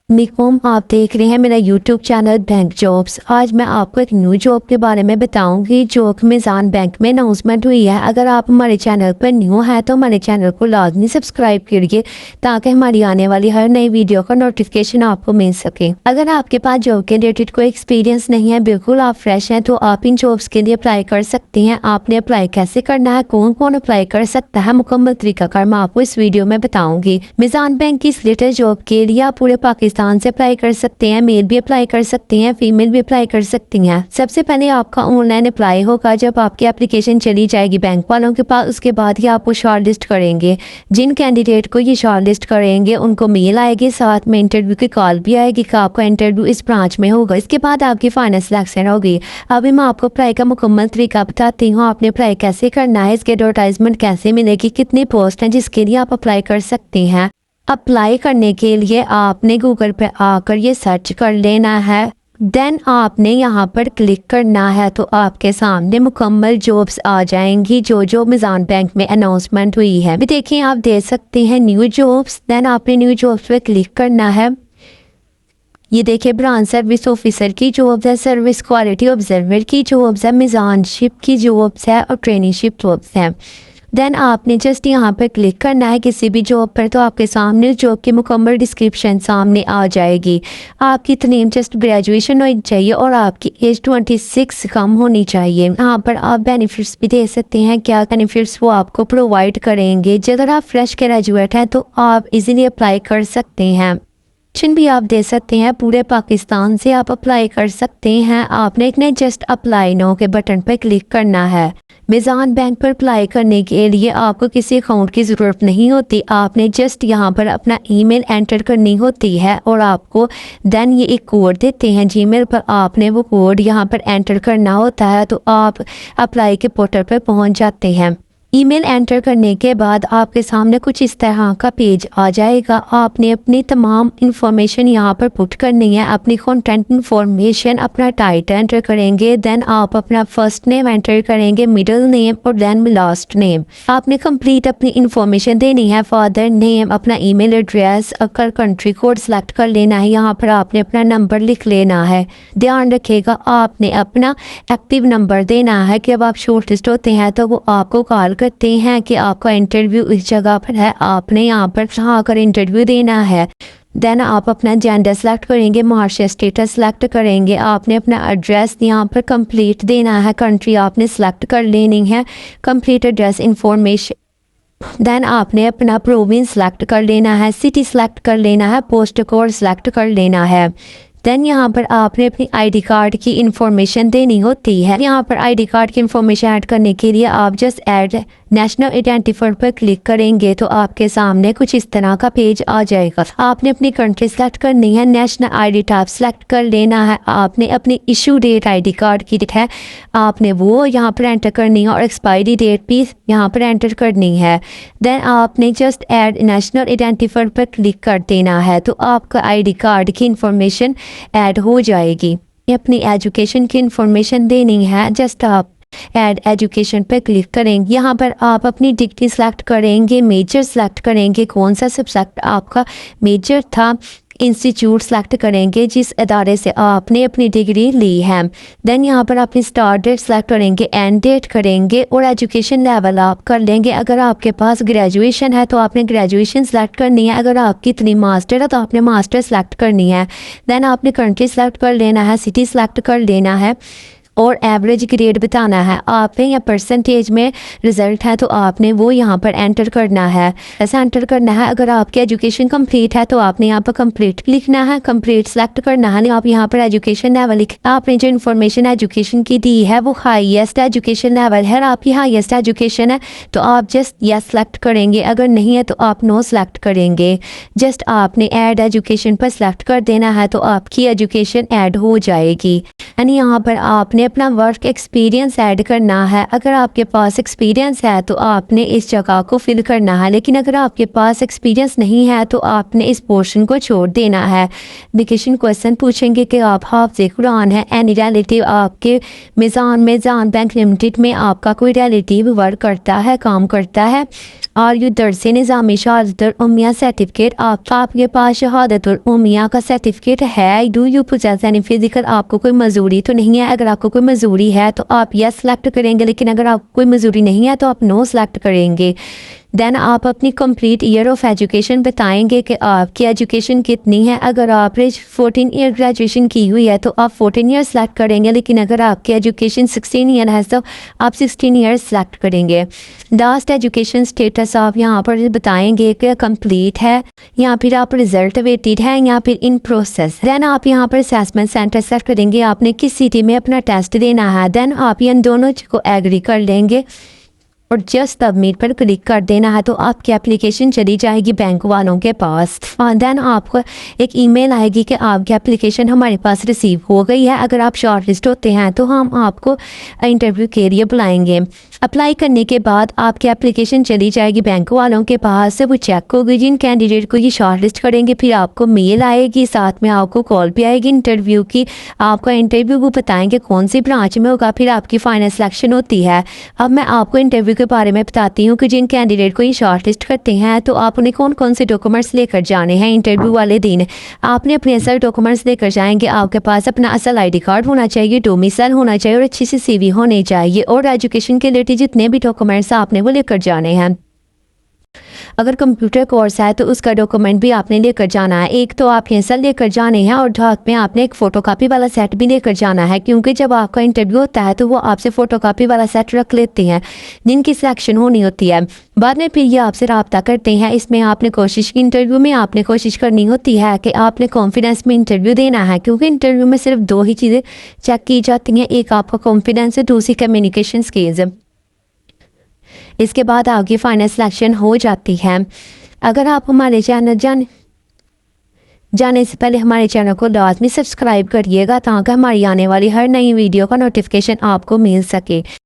निकोम, आप देख रहे हैं मेरा यूट्यूब चैनल बैंक जॉब्स। आज मैं आपको एक न्यू जॉब के बारे में बताऊंगी जो कि मिज़ान बैंक में अनाउंसमेंट हुई है। अगर आप हमारे चैनल पर न्यू हैं तो हमारे चैनल को लाजमी सब्सक्राइब करिए ताकि हमारी आने वाली हर नई वीडियो का नोटिफिकेशन आपको मिल सके। अगर आपके पास जॉब के रिलेटेड कोई एक्सपीरियंस नहीं है, बिल्कुल आप फ्रेश हैं, तो आप इन जॉब्स के लिए अप्लाई कर सकते हैं। आपने अप्लाई कैसे करना है, कौन कौन अप्लाई कर सकता है, मुकम्मल तरीकाकार मैं आपको इस वीडियो में बताऊंगी। मिज़ान बैंक की इस लेटेस्ट जॉब के लिए आप पूरे पाकिस्तान से अप्लाई कर सकते हैं। मेल भी अप्लाई कर सकते हैं, फीमेल भी अप्लाई कर सकती हैं। सबसे पहले आपका ऑनलाइन अप्लाई होगा। जब आपकी एप्लीकेशन चली जाएगी बैंक वालों के पास, उसके बाद ही आपको शॉर्ट लिस्ट करेंगे। जिन कैंडिडेट को ये शॉर्ट लिस्ट करेंगे उनको मेल आएगी, साथ में इंटरव्यू की कॉल भी आएगी कि आपका इंटरव्यू इस ब्रांच में होगा। इसके बाद आपकी फाइनल सिलेक्शन होगी। अभी मैं आपको अप्लाई का मुकम्मल तरीका बताती हूँ। आपने अप्लाई कैसे करना है, इसकी एडवर्टाइजमेंट कैसे मिलेगी, कितनी पोस्ट हैं जिसके लिए आप अप्लाई कर सकते हैं। अप्लाई करने के लिए आपने गूगल पे आकर ये सर्च कर लेना है। देन आपने यहाँ पर क्लिक करना है तो आपके सामने मुकम्मल जॉब्स आ जाएंगी जो जो मिज़ान बैंक में अनाउंसमेंट हुई है। भी देखिए, आप देख सकते हैं न्यू जॉब्स। देन आपने न्यू जॉब्स पे क्लिक करना है। ये देखिए, ब्रांच सर्विस ऑफिसर की जॉब्स है, सर्विस क्वालिटी ऑब्जर्वर की जॉब्स है, मिज़ानशिप की जॉब्स है और ट्रेनिंगशिप जॉब्स है। देन आपने जस्ट यहाँ पर क्लिक करना है किसी भी जॉब पर, तो आपके सामने जॉब की मुकम्मल डिस्क्रिप्शन सामने आ जाएगी। आपकी तनीम जस्ट ग्रेजुएशन होनी चाहिए और आपकी एज 26 कम होनी चाहिए। यहाँ पर आप बेनिफिट्स भी दे सकते हैं। क्या बेनिफिट्स वो आपको प्रोवाइड करेंगे। अगर आप फ्रेश ग्रेजुएट हैं तो आप इजीली अप्लाई कर सकते हैं। ऑप्शन भी आप दे सकते हैं, पूरे पाकिस्तान से आप अप्लाई कर सकते हैं। आपने एक जस्ट अप्लाई नो के बटन पर क्लिक करना है। मिज़ान बैंक पर अप्लाई करने के लिए आपको किसी अकाउंट की ज़रूरत नहीं होती। आपने जस्ट यहाँ पर अपना ईमेल एंटर करनी होती है और आपको देन ये एक कोड देते हैं जीमेल पर। आपने वो कोड यहाँ पर एंटर करना होता है तो आप अप्लाई के पोर्टल पर पहुँच जाते हैं। ईमेल एंटर करने के बाद आपके सामने कुछ इस तरह का पेज आ जाएगा। आपने अपनी तमाम इंफॉर्मेशन यहाँ पर पुट करनी है। अपनी कंटेंट इंफॉर्मेशन, अपना टाइटल एंटर करेंगे। देन आप अपना फर्स्ट नेम एंटर करेंगे, मिडिल नेम और देन लास्ट नेम। आपने कंप्लीट अपनी इंफॉर्मेशन देनी है। फादर नेम, अपना ईमेल एड्रेस, अगर कंट्री कोड सेलेक्ट कर लेना है। यहाँ पर आपने अपना नंबर लिख लेना है। ध्यान रखिएगा, आपने अपना एक्टिव नंबर देना है कि अब आप शॉर्टलिस्ट होते हैं तो वो आपको कॉल करते हैं कि आपका इंटरव्यू इस जगह पर है। आपने यहाँ पर कहाँ कर इंटरव्यू देना है। देन आप अपना जेंडर सेलेक्ट करेंगे, मार्शियल स्टेटस सेलेक्ट करेंगे। आपने अपना एड्रेस यहाँ पर कंप्लीट देना है। कंट्री आपने सेलेक्ट कर लेनी है, कंप्लीट एड्रेस इंफॉर्मेशन। देन आपने अपना प्रोविंस सेलेक्ट कर लेना है, सिटी सेलेक्ट कर लेना है, पोस्ट कोड सेलेक्ट कर लेना है। देन यहाँ पर आपने अपनी आईडी कार्ड की इंफॉर्मेशन देनी होती है। यहाँ पर आईडी कार्ड की इंफॉर्मेशन ऐड करने के लिए आप जस्ट ऐड नेशनल आइडेंटिफायर पर क्लिक करेंगे तो आपके सामने कुछ इस तरह का पेज आ जाएगा। आपने अपनी कंट्री सेलेक्ट करनी है, नेशनल आईडी टाइप सेलेक्ट कर लेना है। आपने अपनी इशू डेट आईडी कार्ड की है आपने वो यहाँ पर एंटर करनी है और एक्सपायरी डेट भी यहाँ पर एंटर करनी है। देन आपने जस्ट ऐड नेशनल आइडेंटिफायर पर क्लिक कर देना है तो आपका आईडी कार्ड की इंफॉर्मेशन ऐड हो जाएगी। अपनी एजुकेशन की इंफॉर्मेशन देनी है। जस्ट आप ऐड एजुकेशन पर क्लिक करेंगे। यहाँ पर आप अपनी डिग्री सेलेक्ट करेंगे, मेजर सेलेक्ट करेंगे, कौन सा सब्जेक्ट आपका मेजर था, इंस्टीट्यूट सेलेक्ट करेंगे जिस अदारे से आपने अपनी डिग्री ली है। देन यहाँ पर अपनी स्टार्ट डेट सेलेक्ट करेंगे, एंड डेट करेंगे और एजुकेशन लेवल आप कर लेंगे। अगर आपके पास ग्रेजुएशन है तो आपने ग्रेजुएशन सेलेक्ट करनी है। अगर आपकी इतनी मास्टर है तो आपने मास्टर सेलेक्ट करनी है। देन आपने कंट्री सेलेक्ट कर लेना है, सिटी सेलेक्ट कर लेना है और एवरेज ग्रेड बताना है। आपने या परसेंटेज में रिजल्ट है तो आपने वो यहाँ पर एंटर करना है, ऐसा एंटर करना है। अगर आपकी एजुकेशन कंप्लीट है तो आपने यहाँ पर कंप्लीट लिखना है, कंप्लीट सेलेक्ट करना है। आप यहाँ पर एजुकेशन लेवल लिखना। आपने जो इन्फॉर्मेशन एजुकेशन की दी है वो हाईएस्ट एजुकेशन लेवल है। आपकी हाईएस्ट एजुकेशन है तो आप जस्ट यस सेलेक्ट करेंगे, अगर नहीं है तो आप नो सेलेक्ट करेंगे। जस्ट आपने ऐड एजुकेशन पर सेलेक्ट कर देना है तो आपकी एजुकेशन ऐड हो जाएगी। यानी यहाँ पर आपने अपना वर्क एक्सपीरियंस ऐड करना है। अगर आपके पास एक्सपीरियंस है तो आपने इस जगह को फिल करना है, लेकिन अगर आपके पास एक्सपीरियंस नहीं है तो आपने इस पोर्शन को छोड़ देना है। एप्लीकेशन क्वेश्चन पूछेंगे कि आप हाफ़िज़ कुरान है, एनी रिलेटिव आपके मीज़ान बैंक लिमिटेड में आपका कोई रिलेटिव वर्क करता है, काम करता है। और यू दरस निज़ामी शहादतुल उम्मिया सर्टिफिकेट, आपके पास शहादतुल उम्मिया का सर्टिफिकेट है। Do you possess any physical, आपको कोई मजदूरी तो नहीं है। अगर आपको कोई मजदूरी है तो आप यस सेलेक्ट करेंगे, लेकिन अगर आपको कोई मजदूरी नहीं है तो आप नो सेलेक्ट करेंगे। देन आप अपनी कंप्लीट ईयर ऑफ एजुकेशन बताएंगे कि आपकी एजुकेशन कितनी है। अगर आपने 14 ईयर ग्रेजुएशन की हुई है तो आप 14 ईयर सेलेक्ट करेंगे, लेकिन अगर आपकी एजुकेशन 16 ईयर है तो आप 16 ईयर सेलेक्ट करेंगे। लास्ट एजुकेशन स्टेटस आप यहाँ पर बताएंगे कि कंप्लीट है या फिर आप रिजल्ट वेटेड है या फिर इन प्रोसेस। देन आप यहाँ पर असेसमेंट सेंटर सेलेक्ट करेंगे, आपने किस सिटी में अपना टेस्ट देना है। देन आप इन दोनों को एग्री कर लेंगे और जस्ट सबमिट पर क्लिक कर देना है तो आपकी एप्लीकेशन चली जाएगी बैंक वालों के पास। देन आपको एक ईमेल आएगी कि आपकी एप्लीकेशन हमारे पास रिसीव हो गई है। अगर आप शॉर्ट लिस्ट होते हैं तो हम आपको इंटरव्यू के लिए बुलाएंगे। अप्लाई करने के बाद आपकी एप्लीकेशन चली जाएगी बैंक वालों के पास से, वो चेक होगी। जिन कैंडिडेट को ये शॉर्ट लिस्ट करेंगे फिर आपको मेल आएगी, साथ में आपको कॉल भी आएगी इंटरव्यू की। आपका इंटरव्यू वो बताएंगे कौन सी ब्रांच में होगा, फिर आपकी फाइनल सिलेक्शन होती है। अब मैं आपको इंटरव्यू के बारे में बताती हूँ कि जिन कैंडिडेट को ये शॉर्ट लिस्ट करते हैं तो आप उन्हें कौन कौन से डॉक्यूमेंट्स लेकर जाने हैं। इंटरव्यू वाले दिन आपने अपने असल डॉक्यूमेंट्स लेकर जाएंगे। आपके पास अपना असल ID कार्ड होना चाहिए, डोमिसाइल होना चाहिए और अच्छी सी CV होनी चाहिए, और एजुकेशन के रिलेटेड जितने भी डॉक्यूमेंट्स आपने वो लेकर जाने हैं। अगर कंप्यूटर कोर्स है तो उसका डॉक्यूमेंट भी आपने लेकर जाना है। एक तो आप असल लेकर जाने हैं और साथ में आपने एक फ़ोटोकॉपी वाला सेट भी लेकर जाना है, क्योंकि जब आपका इंटरव्यू होता है तो वो आपसे फ़ोटोकॉपी वाला सेट रख लेते हैं जिनकी सिलेक्शन होनी होती है। बाद में फिर ये आपसे रब्ता करते हैं। इसमें आपने कोशिश की, इंटरव्यू में आपने कोशिश करनी होती है कि आपने कॉन्फिडेंस में इंटरव्यू देना है, क्योंकि इंटरव्यू में सिर्फ 2 ही चीज़ें चेक की जाती हैं, एक आपका कॉन्फिडेंस है, दूसरी कम्युनिकेशन स्किल्स। इसके बाद आपकी फाइनल सिलेक्शन हो जाती है। अगर आप हमारे चैनल जाने से पहले हमारे चैनल को लाजमी सब्सक्राइब करिएगा ताकि हमारी आने वाली हर नई वीडियो का नोटिफिकेशन आपको मिल सके।